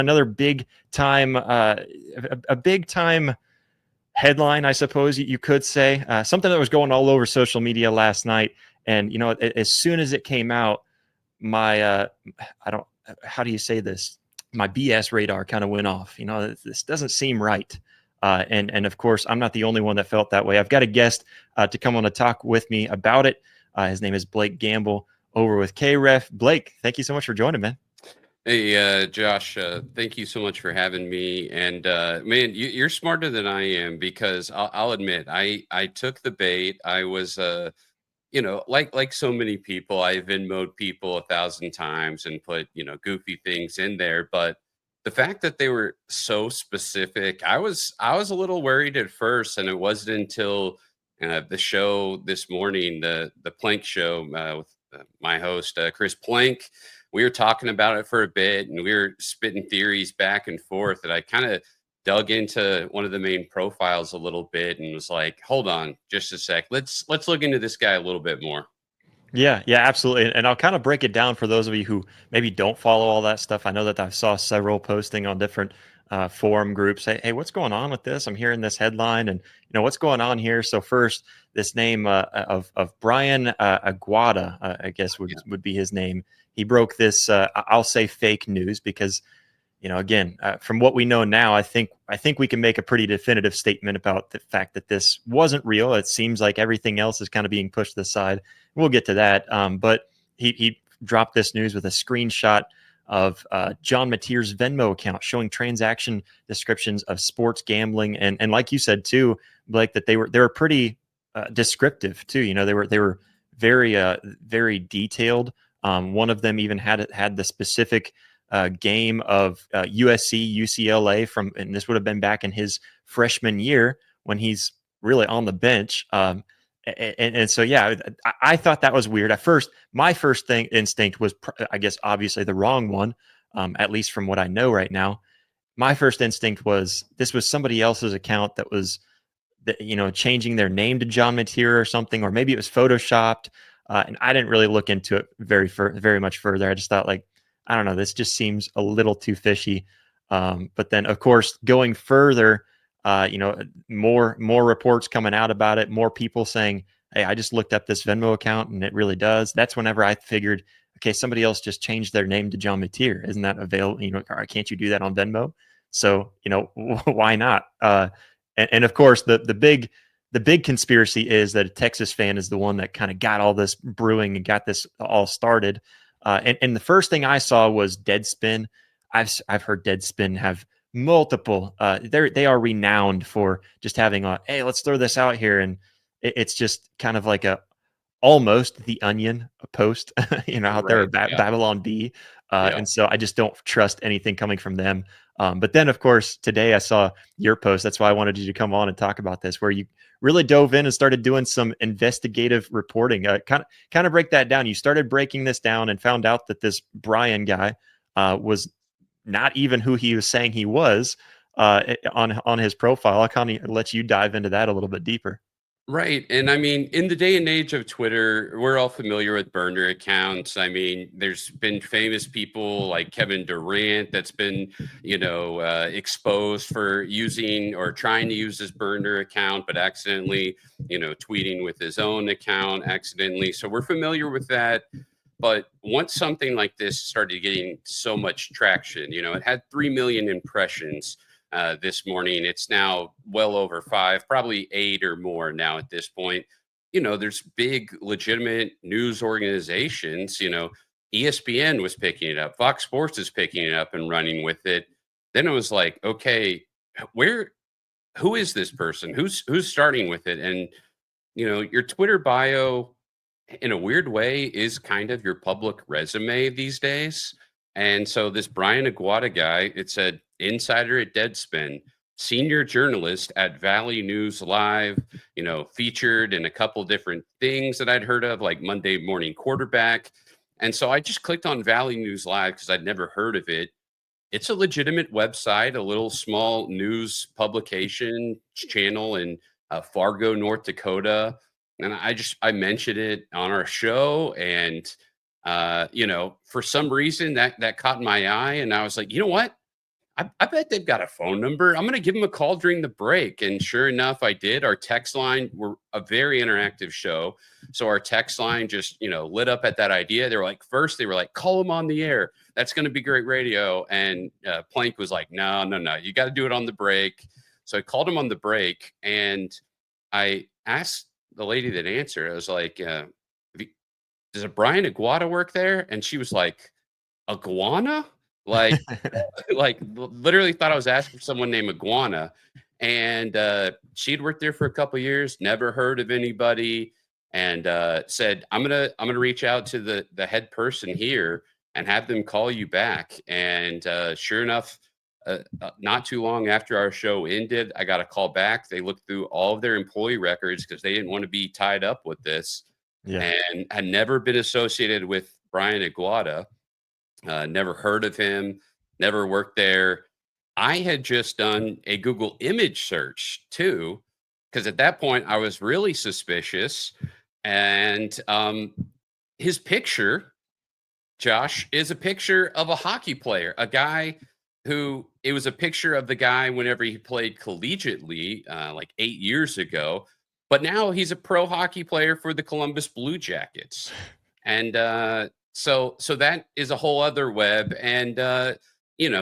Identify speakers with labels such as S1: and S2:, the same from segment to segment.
S1: another big time, a big time headline, I suppose you could say, something that was going all over social media last night. And, as soon as it came out, my, I don't, how do you say this? My BS radar kind of went off. This doesn't seem right. And of course, I'm not the only one that felt that way. I've got a guest to come on to talk with me about it. His name is Blake Gamble over with KREF. Blake, thank you so much for joining, man.
S2: Hey, Josh, thank you so much for having me. And man, you're smarter than I am because I'll admit I took the bait. I was, like so many people, I Venmoed people 1,000 times and put goofy things in there. But the fact that they were so specific, I was a little worried at first, and it wasn't until the show this morning, the Plank show with my host Chris Plank. We were talking about it for a bit, and we were spitting theories back and forth. And I kind of dug into one of the main profiles a little bit and was like, hold on just a sec. Let's look into this guy a little bit more.
S1: Yeah, absolutely. And I'll kind of break it down for those of you who maybe don't follow all that stuff. I know that I saw several posting on different forum groups. Hey, what's going on with this? I'm hearing this headline, and what's going on here. So first, this name of Brian Aguada, I guess would be his name. He broke this. I'll say fake news because again, from what we know now, I think we can make a pretty definitive statement about the fact that this wasn't real. It seems like everything else is kind of being pushed to the side. We'll get to that. But he dropped this news with a screenshot of John Mateer's Venmo account showing transaction descriptions of sports gambling, and like you said too, Blake, that they were pretty descriptive too. They were very detailed. One of them even had the specific game of USC UCLA and this would have been back in his freshman year when he's really on the bench. And so, yeah, I thought that was weird. At first, my first instinct was, I guess, obviously the wrong one, at least from what I know right now. My first instinct was this was somebody else's account that was, changing their name to John Mateer or something, or maybe it was photoshopped. And I didn't really look into it very much further. I just thought, like, I don't know, this just seems a little too fishy. But then, of course, going further, more reports coming out about it, more people saying, hey, I just looked up this Venmo account and it really does. That's whenever I figured, okay, somebody else just changed their name to John Mateer. Isn't that available? Can't you do that on Venmo? So, why not? And of course, the big conspiracy is that a Texas fan is the one that kind of got all this brewing and got this all started. And the first thing I saw was Deadspin. I've heard Deadspin have multiple. They are renowned for just having hey, let's throw this out here, and it's just kind of like almost the Onion post, out there
S2: Right.
S1: at
S2: Yeah.
S1: Babylon B.
S2: Yeah.
S1: And so I just don't trust anything coming from them. But then, of course, today I saw your post. That's why I wanted you to come on and talk about this, where you really dove in and started doing some investigative reporting. Kind of break that down. You started breaking this down and found out that this Brian guy was not even who he was saying he was on his profile. I'll kind of let you dive into that a little bit deeper.
S2: Right. And I mean, in the day and age of Twitter, we're all familiar with burner accounts. I mean, there's been famous people like Kevin Durant that's been, exposed for using or trying to use his burner account, but accidentally, tweeting with his own account accidentally. So we're familiar with that. But once something like this started getting so much traction, it had 3 million impressions this morning. It's now well over 5, probably 8 or more now at this point. There's big, legitimate news organizations. ESPN was picking it up, Fox Sports is picking it up and running with it. Then it was like, okay, who is this person? Who's starting with it? And your Twitter bio in a weird way is kind of your public resume these days. And so this Brian Aguada guy, it said insider at Deadspin, senior journalist at Valley News Live, featured in a couple different things that I'd heard of, like Monday Morning Quarterback. And so I just clicked on Valley News Live because I'd never heard of it. It's a legitimate website, a little small news publication channel in Fargo, North Dakota. And I mentioned it on our show, and for some reason that caught my eye, and I was like, you know what? I bet they've got a phone number. I'm going to give them a call during the break. And sure enough, I did. Our text line, we're a very interactive show. So our text line just, lit up at that idea. They were like, first, they were like, call them on the air. That's going to be great radio. And Plank was like, no, no, no. You got to do it on the break. So I called him on the break and I asked the lady that answered, I was like, does a Brian Iguana work there? And she was like, Iguana? Like, literally thought I was asking for someone named Iguana. And she'd worked there for a couple years, never heard of anybody, and said, I'm gonna reach out to the head person here and have them call you back. And sure enough, not too long after our show ended, I got a call back. They looked through all of their employee records because they didn't want to be tied up with this,
S1: Yeah.
S2: and had never been associated with Brian Iguata. Never heard of him, never worked there. I had just done a Google image search too, because at that point I was really suspicious. And his picture, Josh, is a picture of a hockey player, a guy who it was a picture of the guy whenever he played collegiately, like 8 years ago. But now he's a pro hockey player for the Columbus Blue Jackets. And so that is a whole other web. And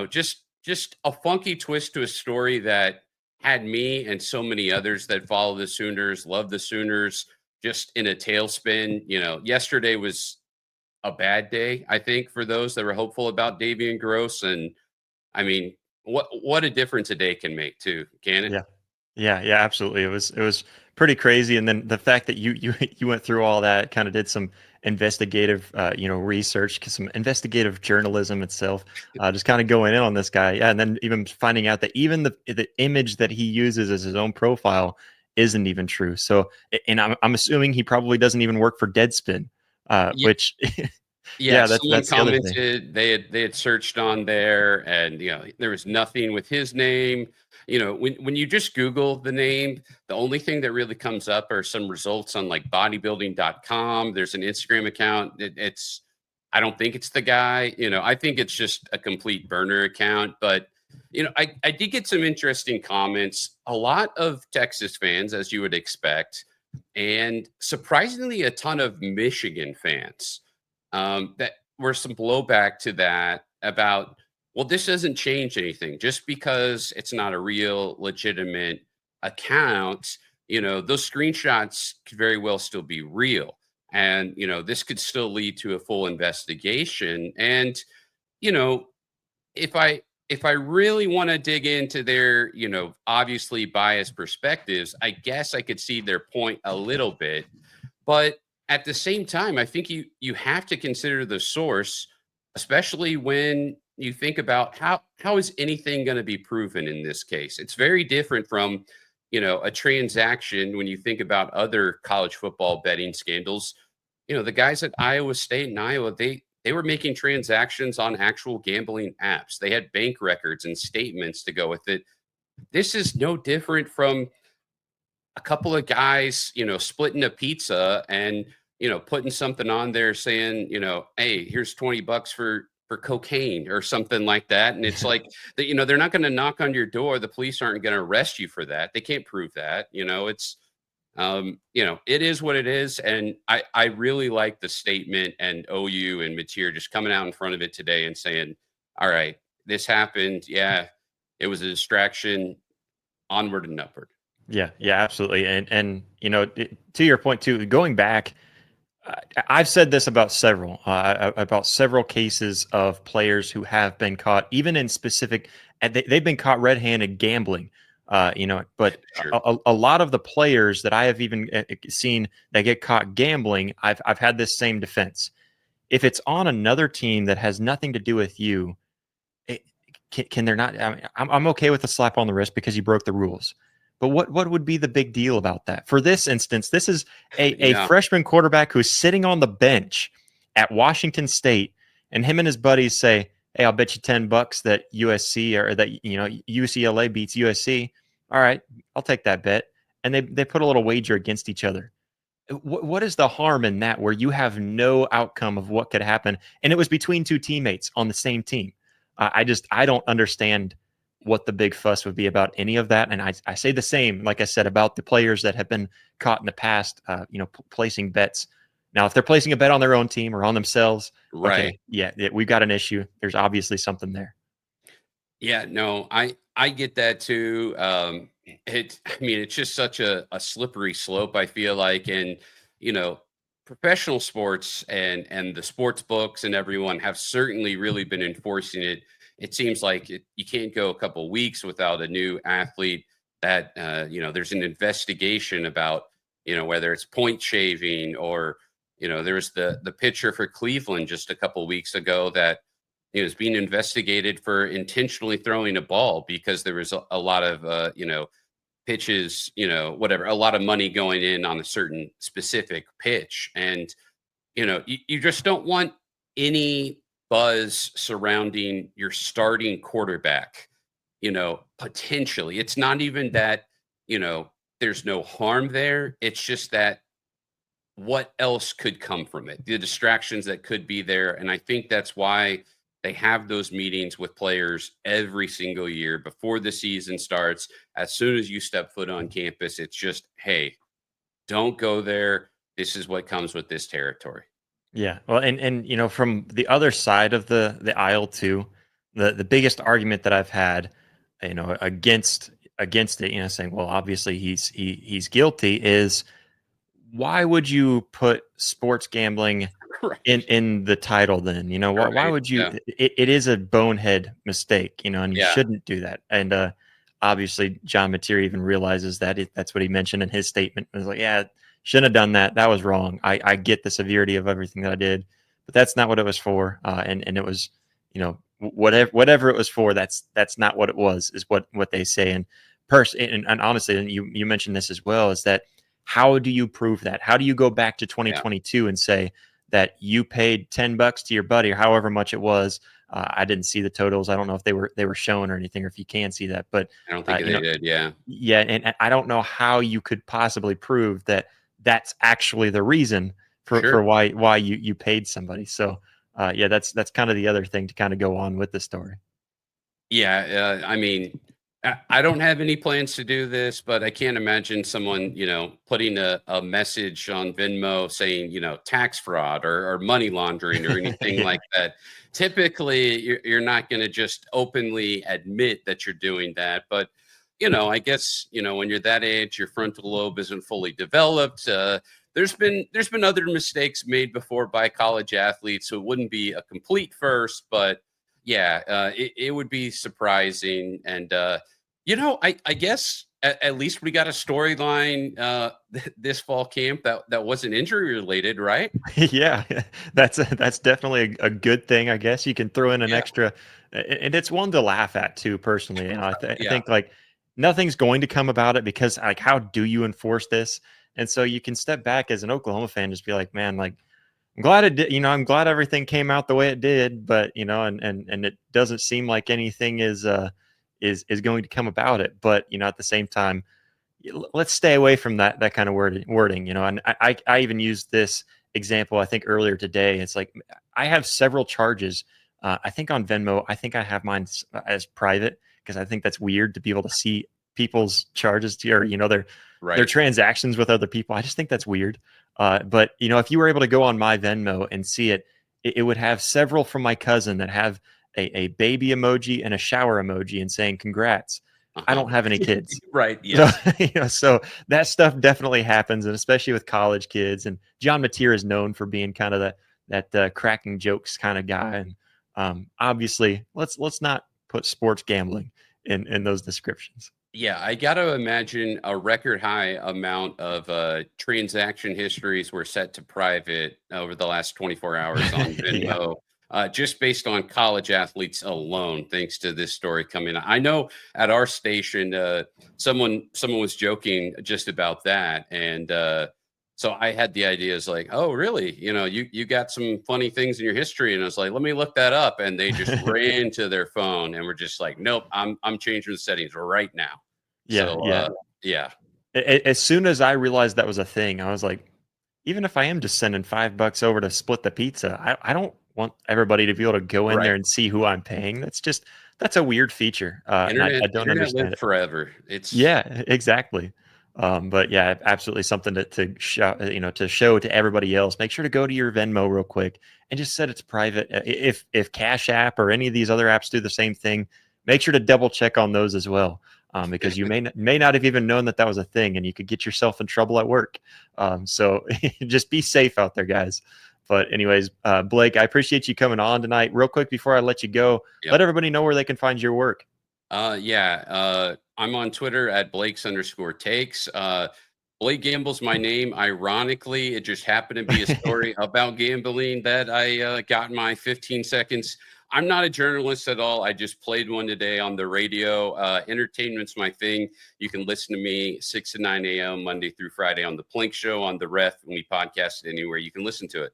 S2: just a funky twist to a story that had me and so many others that follow the Sooners, love the Sooners, just in a tailspin. Yesterday was a bad day, I think, for those that were hopeful about Davian Gross. And I mean, what a difference a day can make too, can it?
S1: Yeah. Yeah, absolutely. It was pretty crazy, and then the fact that you you went through all that, kind of did some investigative, research, some investigative journalism itself, just kind of going in on this guy, yeah, and then even finding out that even the image that he uses as his own profile isn't even true. So, and I'm assuming he probably doesn't even work for Deadspin, which,
S2: Yeah,
S1: yeah,
S2: someone
S1: that's the other thing.
S2: commented they had searched on there, and there was nothing with his name. When you just Google the name, the only thing that really comes up are some results on like bodybuilding.com. There's an Instagram account. It's I don't think it's the guy. I think it's just a complete burner account. But I did get some interesting comments. A lot of Texas fans, as you would expect, and surprisingly, a ton of Michigan fans that were some blowback to that about, well, this doesn't change anything just because it's not a real legitimate account. Those screenshots could very well still be real. And, this could still lead to a full investigation. And, you know, if I really want to dig into their, obviously biased perspectives, I guess I could see their point a little bit. But at the same time, I think you have to consider the source, especially when you think about how is anything going to be proven in this case. It's very different from, a transaction when you think about other college football betting scandals. The guys at Iowa State and Iowa, they were making transactions on actual gambling apps. They had bank records and statements to go with it. This is no different from a couple of guys, splitting a pizza and, putting something on there saying, hey, here's $20 for cocaine or something like that. And it's like that, they're not going to knock on your door. The police aren't going to arrest you for that. They can't prove that. It's it is what it is. And I really like the statement, and OU and Mateer just coming out in front of it today and saying, all right, this happened. Yeah, it was a distraction, onward and upward.
S1: Yeah, absolutely. And to your point too, going back, I've said this about several cases of players who have been caught, even in specific, and they've been caught red-handed gambling. But
S2: Sure.
S1: a lot of the players that I have even seen that get caught gambling, I've had this same defense. If it's on another team that has nothing to do with you, it, can there not? I mean, I'm okay with a slap on the wrist because you broke the rules. But what would be the big deal about that? For this instance, this is a
S2: Yeah.
S1: freshman quarterback who's sitting on the bench at Washington State, and him and his buddies say, "Hey, I'll bet you $10 that USC or that UCLA beats USC." All right, I'll take that bet, and they put a little wager against each other. What is the harm in that, where you have no outcome of what could happen, and it was between two teammates on the same team? I don't understand what the big fuss would be about any of that. And I say the same, like I said, about the players that have been caught in the past, placing bets. Now, if they're placing a bet on their own team or on themselves,
S2: Right.
S1: okay, yeah, we've got an issue. There's obviously something there.
S2: Yeah, no, I get that too. I mean, it's just such a slippery slope, I feel like. And, you know, professional sports and the sports books and everyone have certainly really been enforcing it. It seems like you can't go a couple weeks without a new athlete that there's an investigation about, whether it's point shaving or, there's the pitcher for Cleveland just a couple weeks ago that is being investigated for intentionally throwing a ball because there was a lot of pitches, whatever, a lot of money going in on a certain specific pitch. And you just don't want any buzz surrounding your starting quarterback, potentially. It's not even that, there's no harm there. It's just that what else could come from it, the distractions that could be there. And I think that's why they have those meetings with players every single year before the season starts. As soon as you step foot on campus, it's just, hey, don't go there. This is what comes with this territory.
S1: Yeah. Well, and from the other side of the aisle too, the biggest argument that I've had, against it, saying, well, obviously he's guilty, is why would you put sports gambling in
S2: Right.
S1: the title then? Why
S2: Right.
S1: would you?
S2: Yeah.
S1: It is a bonehead mistake, and you
S2: Yeah.
S1: shouldn't do that. And obviously John Mateer even realizes that. That's what he mentioned in his statement. It was like, yeah, shouldn't have done that. That was wrong. I get the severity of everything that I did, but that's not what it was for. And it was, whatever it was for, that's not what it was, is what they say. And and honestly, and you mentioned this as well, is that how do you prove that? How do you go back to
S2: Yeah.
S1: 2022 and say that you paid $10 to your buddy or however much it was? I didn't see the totals. I don't know if they were shown or anything, or if you can see that. But
S2: I don't think they did. Yeah.
S1: yeah, and I don't know how you could possibly prove that that's actually the reason for
S2: Sure.
S1: why you paid somebody. So yeah, that's kind of the other thing to kind of go on with the story.
S2: Yeah, I mean, I don't have any plans to do this, but I can't imagine someone, putting a message on Venmo saying, tax fraud or money laundering or anything
S1: Yeah.
S2: like that. Typically, you're not going to just openly admit that you're doing that. But, I guess, when you're that age, your frontal lobe isn't fully developed. There's been other mistakes made before by college athletes, so it wouldn't be a complete first, but yeah, it would be surprising. And, I guess at least we got a storyline this fall camp that wasn't injury related, right?
S1: Yeah, that's definitely a good thing, I guess. You can throw in an
S2: Yeah.
S1: extra, and it's one to laugh at too. Personally, I
S2: Yeah.
S1: think like nothing's going to come about it, because like how do you enforce this? And so you can step back as an Oklahoma fan, just be like, man, like I'm glad it did. I'm glad everything came out the way it did, but and it doesn't seem like anything is going to come about it. But at the same time, let's stay away from that kind of wording. And I even used this example, I think, earlier today. It's like I have several charges. I think on Venmo, I think I have mine as private, because I think that's weird to be able to see people's charges to, or their
S2: Right.
S1: transactions with other people. I just think that's weird. But if you were able to go on my Venmo and see it, it would have several from my cousin that have a baby emoji and a shower emoji and saying congrats. I
S2: Uh-huh.
S1: don't have any kids.
S2: Right.
S1: So,
S2: Yes.
S1: so that stuff definitely happens, and especially with college kids. And John Mateer is known for being kind of that cracking jokes kind of guy. And obviously, let's not put sports gambling in those descriptions.
S2: Yeah, I got to imagine a record high amount of transaction histories were set to private over the last 24 hours on
S1: Yeah.
S2: Venmo, just based on college athletes alone. Thanks to this story coming out, I know at our station, someone was joking just about that, and so I had the idea is like, oh, really? You got some funny things in your history, and I was like, let me look that up, and they just ran to their phone and were just like, nope, I'm changing the settings right now.
S1: Yeah,
S2: So,
S1: yeah.
S2: yeah,
S1: As soon as I realized that was a thing, I was like, even if I am just sending $5 over to split the pizza, I don't want everybody to be able to go in
S2: right.
S1: there and see who I'm paying. that's a weird feature, and I don't
S2: Internet
S1: understand
S2: lived
S1: it.
S2: forever. It's
S1: Yeah, exactly. But yeah, absolutely something to show, to show to everybody else. Make sure to go to your Venmo real quick and just set it's private. If Cash App or any of these other apps do the same thing, make sure to double check on those as well, because you may not have even known that that was a thing, and you could get yourself in trouble at work. So just be safe out there, guys. But anyways, Blake, I appreciate you coming on tonight. Real quick before I let you go,
S2: yep.
S1: let everybody know where they can find your work.
S2: Yeah. I'm on Twitter at Blake's_takes. Blake Gamble's my name. Ironically, it just happened to be a story about gambling that I got in my 15 seconds. I'm not a journalist at all. I just played one today on the radio. Entertainment's my thing. You can listen to me 6 to 9 a.m. Monday through Friday on the Plank Show, on the Ref, and we podcast it anywhere. You can listen to it.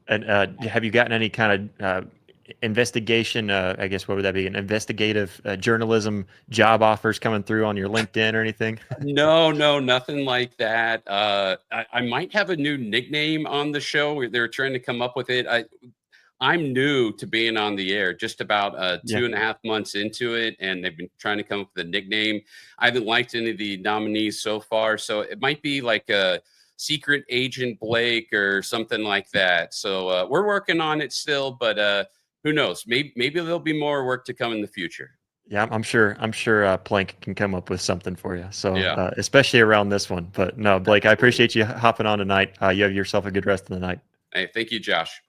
S1: And have you gotten any kind of investigation? I guess what would that be? An investigative journalism job offers coming through on your LinkedIn or anything?
S2: No, no, nothing like that. I might have a new nickname on the show. They're trying to come up with it. I'm new to being on the air, just about
S1: Yeah.
S2: 2.5 months into it, and they've been trying to come up with a nickname. I haven't liked any of the nominees so far, so it might be like a Secret Agent Blake or something like that. So we're working on it still, but who knows? Maybe there'll be more work to come in the future.
S1: Yeah, I'm sure. I'm sure Plank can come up with something for you. So,
S2: Yeah,
S1: especially around this one. But no, Blake, I
S2: absolutely.
S1: appreciate you hopping on tonight. You have yourself a good rest of the night.
S2: Hey, thank you, Josh.